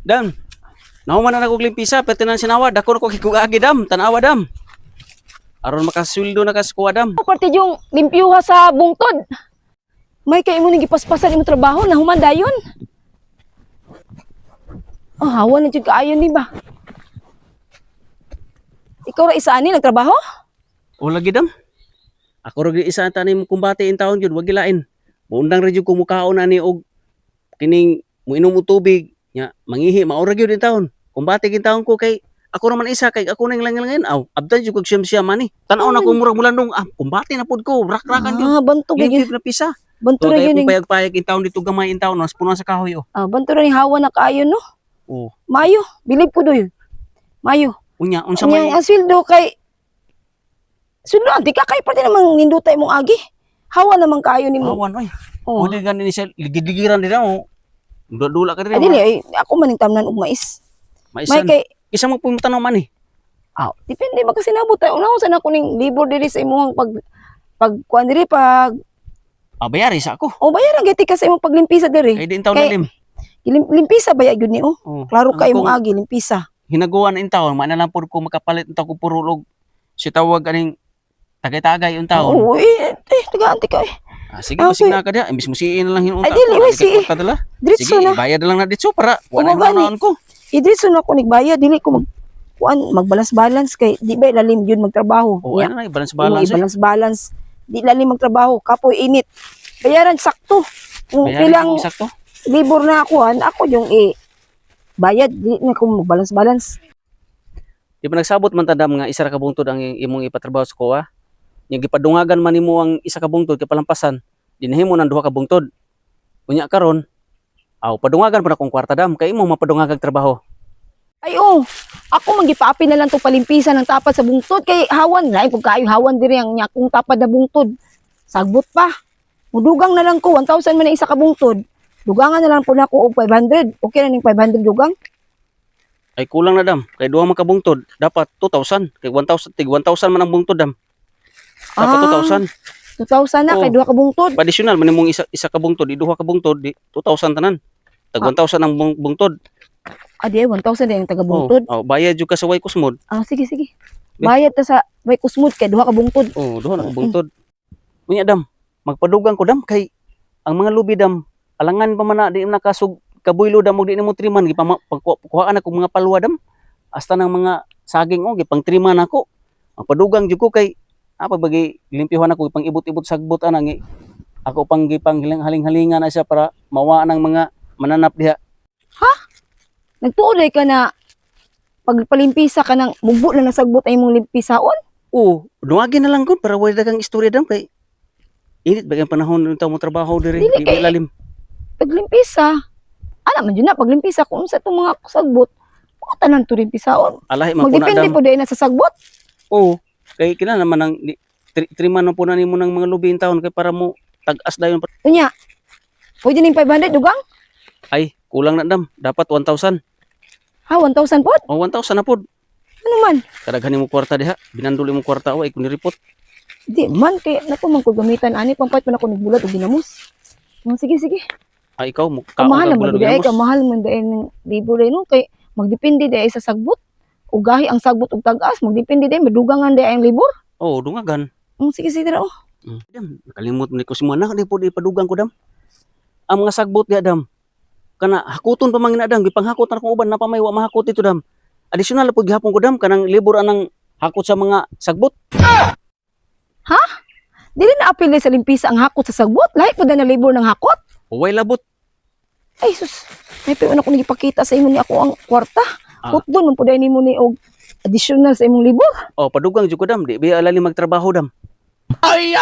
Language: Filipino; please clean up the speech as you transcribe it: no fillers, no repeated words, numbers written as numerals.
Dam, nahuman na nagugling pisa, pati na sinawa, dako na ko kikugagi dam, tanawa dam. Aron makasweldo na kaskuha dam. Parte yung limpyuha sa bungtod. May kay mo nang gipaspasan imong trabaho na human dayon. Oh, hawa na jud kaayo ni ba? Ikaw ra isa ani nagtrabaho? O lagi dam. Ako rin isa tani mo kumbati in taon yun, wag gilain. Muundang rin yung kumukaon na ni og kining muinom og tubig nya mangihi maura gyud in taon. Kumbati gin taon ko kay ako naman isa kay ako nang langin aw abdan jud kog siyam man ni. Tan-aw na ko murag mulandong kumbati na pud ko rak-rakan jud. Banto gyud. Limpyo na pisa. Banto So ra kay gyud. payag-payag in taon dito gamay in taon nas puno sa kahoy oh. Banto ra ni hawa na kaayo no. Oh. Mayo, bilib ko doy. Mayo. Unya unsa Anya may ang sweldo kay Sundo anti ka kay parte namang nindutay mong agi. Hawa naman kaayo nimo. awan oy. Oh. Wala ganin ni siya ligidigiran din oh. Dula ka Ay din. dili ay ako man ning tamnan og mais. May Maisan. kay Isa mo pumunta naman eh. depende ba kasi nabot tayo. Unahon sa ako ning libor diri sa imong pag kuan diri pag Bayari sa ako. bayaran giti ka sa imong paglimpisa diri. Kay din taon Kay- na lim. Limpisa ba gyud ni oh. Oh. Klaro Ang kay imong kung agi limpisa. hinaguan in taon, mana lang po ko makapalit ng ko purulog. Si tawag aning tagay-tagay yung taon. Oo, taga anti ka eh. Sige, Okay. basig na ka dia. Imbis mo siin na lang hinunta. Ay, dili, ko, wait, si- kwarta dala. Diretso Sige, na. bayad na lang na dito para wala Oo, na gani. naon ko. Idritso na ako nigbayad dili ko magbalance-balance kay di ba lalim yun magtrabaho. O ano na, balance-balance. Balance-balance. Di lalim magtrabaho, kapoy init. Bayaran sakto. Kung Bayad ilang lang sakto. libor na ako yung bayad di na ko magbalance-balance. Di ba nagsabot man tandam nga isa ra ka bungtod ang imong ipatrabaho sa kuha? Yung gipadungagan man nimo ang isa ka bungtod kay palampasan, dinahimo nang duha ka bungtod. Unya karon, padungagan pa na kong kwarta dam kay imo mapadungagag trabaho. Ay ako magipaapi na lang to palimpisa ng tapad sa bungtod kay hawan na pag kaayo hawan diri ang nyakong tapad na bungtod. Sagbot pa. Mudugang na lang ko 1,000 man na isa ka bungtod. Dugangan na lang po na ko og 500. Okay na ning 500 dugang? Ay kulang na dam, kay duha man ka bungtod, dapat 2,000. Kay 1,000, tig 1,000 man ang bungtod dam. Dapat 2,000. 2,000 na kay Oo. duha ka bungtod. Additional man imong isa ka bungtod, duha ka bungtod, di 2,000 tanan. Tag 1,000 ang bungtod. Adi 1,000 din ang taga bungtod. Bayad jud ka sa way kusmod. Sige sige. Bayad ta sa may kusmod kay duha ka bungtod. Duha na ka bungtod. Unya dam, magpadugang ko dam kay ang mga lubi dam, alangan pa man na di nakasug kabuylo dam ug di nimo triman pagkuhaan ako mga palwa dam. Hasta ng mga saging gipang triman ako. Ang padugang jud ko kay pagbagi limpyuhan ako ipang ibot-ibot sagbot anang ako pang gipang haling-halingan na siya para mawa ng mga mananap diha. Nagtuoday ka na pagpalimpisa ka ng mugbo na nasagbot ay mong limpisaon. Duwagin na lang ko para wala dagang istorya dam kay init bagang panahon ng mo trabaho diri Dili di kay- lalim. Paglimpisa, man yun na paglimpisa kung sa itong mga sagbot, mga tanan to limpisaon. Alahi man po na Magdepende dam. po dahil na sa sagbot. Kay kina naman ang triman na po na nimo ng mga lubi in taon kay para mo tag-as dayon. Unya, pwede ning 500 dugang? Ay, kulang na dam. Dapat 1,000. 1,000 po? 1,000 na pod. Ano man? Kadaghan mo kwarta diha. Binandol mo kwarta ay kun report. Di man, kaya naku man ko gamitan. Ani, pampait man ako nagbulat o ginamos. Sige, sige. Ay ikaw mo Kamahal naman dahil kamahal man dahil ng libro rin. No? Kay magdepende dahil sa sagbot. Ugahi ang sagbot ug tagas. Magdepende dahil madugangan dahil ang libor. Dungagan. Sige, sige. Dam, nakalimot mo ni ko si Mana di po di padugang ko dam. Ang mga sagbot diha dam. Kana hakuton pa mangina dam gipanghakot na kong uban na pamay wa mahakot ito dam. Additional po gihapon ko dam kanang libur anang hakot sa mga sagbot. Dili na apil sa limpisa ang hakot sa sagbot. Lahi po na libor ng hakot. Way labot. Ay, sus. May pero ako nagipakita sa imo ni ako ang kwarta. Ah. Put doon, po dahil mo ni og additional sa imong libor. Padugang jud ko dam di biya alali magtrabaho dam. Ay!